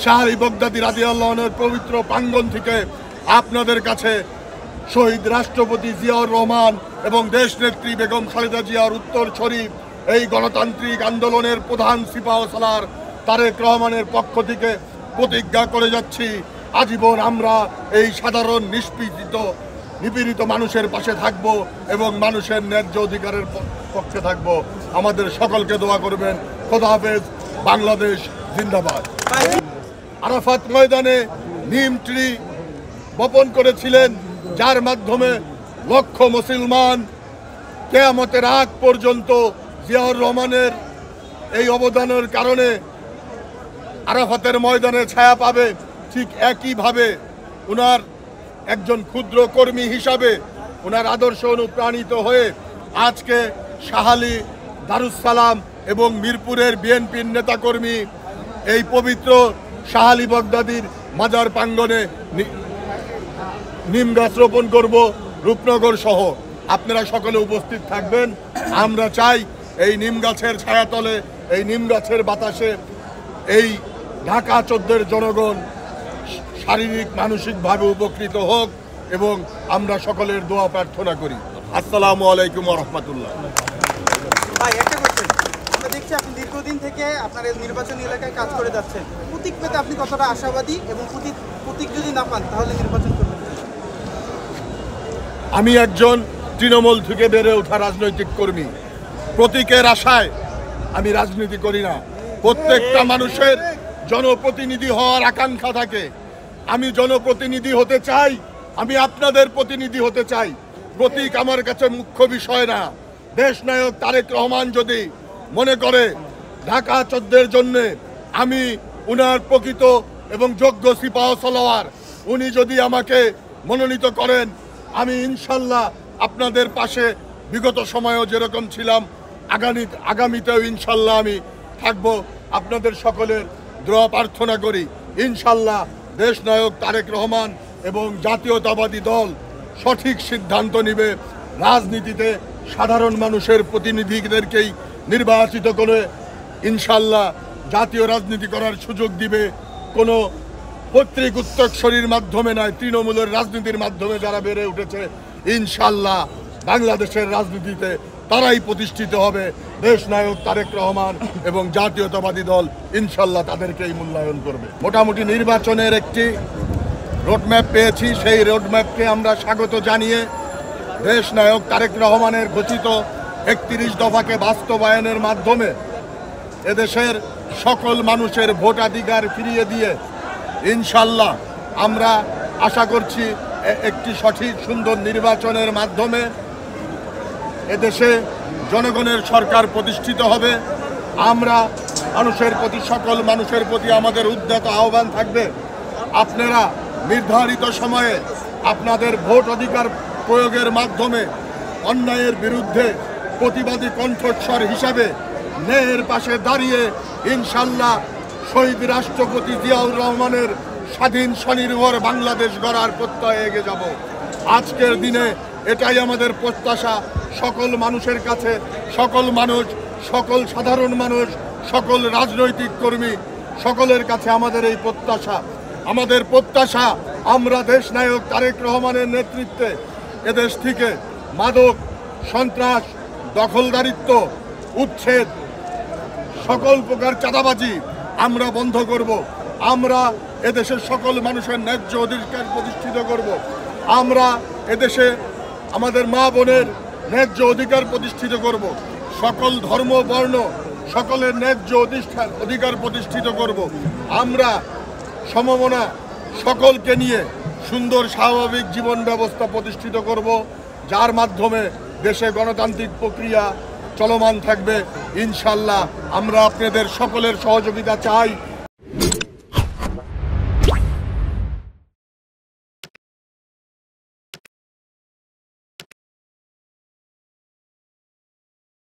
Shah Ali Baghdadi রাদিয়াল্লাহু আনহুর পবিত্র প্রাঙ্গণ থেকে আপনাদের কাছে শহীদ রাষ্ট্রপতি জিয়াউর রহমান এবং দেশনেত্রী বেগম খালেদা জিয়ার উত্তরসূরি এই গণতান্ত্রিক আন্দোলনের প্রধান সিপাহসালার তারেক রহমানের পক্ষ থেকে প্রতিজ্ঞা করে যাচ্ছি, আজীবন আমরা এই সাধারণ নিপীড়িত মানুষের পাশে থাকব এবং মানুষের ন্যায্য অধিকারের পক্ষে থাকব। আমাদের সকলকে দোয়া করবেন। খোদা হাফেজ। বাংলাদেশ জিন্দাবাদ। আরাফাত ময়দানে নিম ট্রি বপন করেছিলেন, যার মাধ্যমে লক্ষ মুসলমান কিয়ামতের আগ পর্যন্ত জিয়াউর রহমানের এই অবদানের কারণে আরাফাতের ময়দানে ছায়া পাবে। ঠিক একইভাবে উনার একজন ক্ষুদ্র কর্মী হিসাবে ওনার আদর্শ অনুপ্রাণিত হয়ে আজকে শাহ আলী, দারুস-সালাম এবং মিরপুরের বিএনপির নেতাকর্মী এই পবিত্র শাহ আলী বাগদাদীর মাজার প্রাঙ্গণে নিম গাছ রোপণ করব, রূপনগর সহ। আপনারা সকলে উপস্থিত থাকবেন। আমরা চাই এই নিম গাছের ছায়াতলে, এই নিম গাছের বাতাসে এই ঢাকা 14-এর জনগণ শারীরিক মানসিকভাবে উপকৃত হোক এবং আমরা সকলের দোয়া প্রার্থনা করি। আসসালামু আলাইকুম ওয়া রাহমাতুল্লাহ। ভাই, একটা কোশ্চেন, আমরা দেখছি আপনি দীর্ঘদিন থেকে আপনার এই নির্বাচনী এলাকায় কাজ করে যাচ্ছেন। প্রতীক পেতে আপনি কতটা আশাবাদী এবং প্রতীক যদি না পান তাহলে নির্বাচন করবেন? আমি একজন তৃণমূল থেকে বেড়ে ওঠা রাজনৈতিক কর্মী। প্রতীকের আশায় আমি রাজনীতি করি না। প্রত্যেকটা মানুষের জনপ্রতিনিধি হওয়ার আকাঙ্ক্ষা থাকে। আমি জনপ্রতিনিধি হতে চাই, আমি আপনাদের প্রতিনিধি হতে চাই। প্রতীক আমার কাছে মুখ্য বিষয় না। দেশনায়ক তারেক রহমান যদি মনে করে ঢাকা 14-এর জন্যে আমি উনার প্রকৃত এবং যোগ্য সিপাহসালার, উনি যদি আমাকে মনোনীত করেন, আমি ইনশাল্লাহ আপনাদের পাশে বিগত সময়েও যেরকম ছিলাম আগামীতেও ইনশাল্লাহ আমি থাকব। আপনাদের সকলের দোয়া প্রার্থনা করি। ইনশাল্লাহ দেশনায়ক তারেক রহমান এবং জাতীয়তাবাদী দল সঠিক সিদ্ধান্ত নেবে। রাজনীতিতে সাধারণ মানুষের প্রতিনিধিদেরকেই নির্বাচিত করে ইনশাল্লাহ জাতীয় রাজনীতি করার সুযোগ দিবে। কোনো পৈতৃক উত্তরসূরির মাধ্যমে নয়, তৃণমূলের রাজনীতির মাধ্যমে যারা বেড়ে উঠেছে ইনশাল্লাহ বাংলাদেশের রাজনীতিতে তারাই প্রতিষ্ঠিত হবে। দেশনায়ক তারেক রহমান এবং জাতীয়তাবাদী দল ইনশাল্লাহ তাদেরকেই মূল্যায়ন করবে। মোটামুটি নির্বাচনের একটি রোডম্যাপ পেয়েছি। সেই রোডম্যাপকে আমরা স্বাগত জানিয়ে দেশনায়ক তারেক রহমানের ঘোষিত 31 দফাকে বাস্তবায়নের মাধ্যমে এদেশের সকল মানুষের ভোটাধিকার ফিরিয়ে দিয়ে ইনশাল্লাহ আমরা আশা করছি একটি সঠিক সুন্দর নির্বাচনের মাধ্যমে এদেশে জনগণের সরকার প্রতিষ্ঠিত হবে। আমরা সকল মানুষের প্রতি আমাদের উদ্যত আহ্বান থাকবে, আপনারা নির্ধারিত সময়ে আপনাদের ভোট অধিকার প্রয়োগের মাধ্যমে অন্যায়ের বিরুদ্ধে প্রতিবাদী কণ্ঠস্বর হিসাবে ন্যায়ের পাশে দাঁড়িয়ে ইনশাল্লাহ শহীদ রাষ্ট্রপতি জিয়াউর রহমানের স্বাধীন স্বনির্ভর বাংলাদেশ গড়ার প্রত্যয়ে এগিয়ে যাব। আজকের দিনে এটাই আমাদের প্রত্যাশা সকল মানুষের কাছে, সকল মানুষ, সকল সাধারণ মানুষ, সকল রাজনৈতিক কর্মী, সকলের কাছে আমাদের এই প্রত্যাশা। আমাদের প্রত্যাশা আমরা দেশনায়ক তারেক রহমানের নেতৃত্বে এদেশ থেকে মাদক, সন্ত্রাস, দখলদারিত্ব, উচ্ছেদ, সকল প্রকার চাঁদাবাজি আমরা বন্ধ করব। আমরা এদেশের সকল মানুষের ন্যায্য অধিকার প্রতিষ্ঠিত করব। আমরা এদেশে আমাদের মা বোনের ন্যায্য অধিকার প্রতিষ্ঠিত করব। সকল ধর্ম বর্ণ সকলের ন্যায্য অধিকার প্রতিষ্ঠিত করব। আমরা সমমনা সকলকে নিয়ে সুন্দর স্বাভাবিক জীবন ব্যবস্থা প্রতিষ্ঠিত করব, যার মাধ্যমে দেশে গণতান্ত্রিক প্রক্রিয়া চলমান থাকবে। ইনশাল্লাহ আমরা আপনাদের সকলের সহযোগিতা চাই।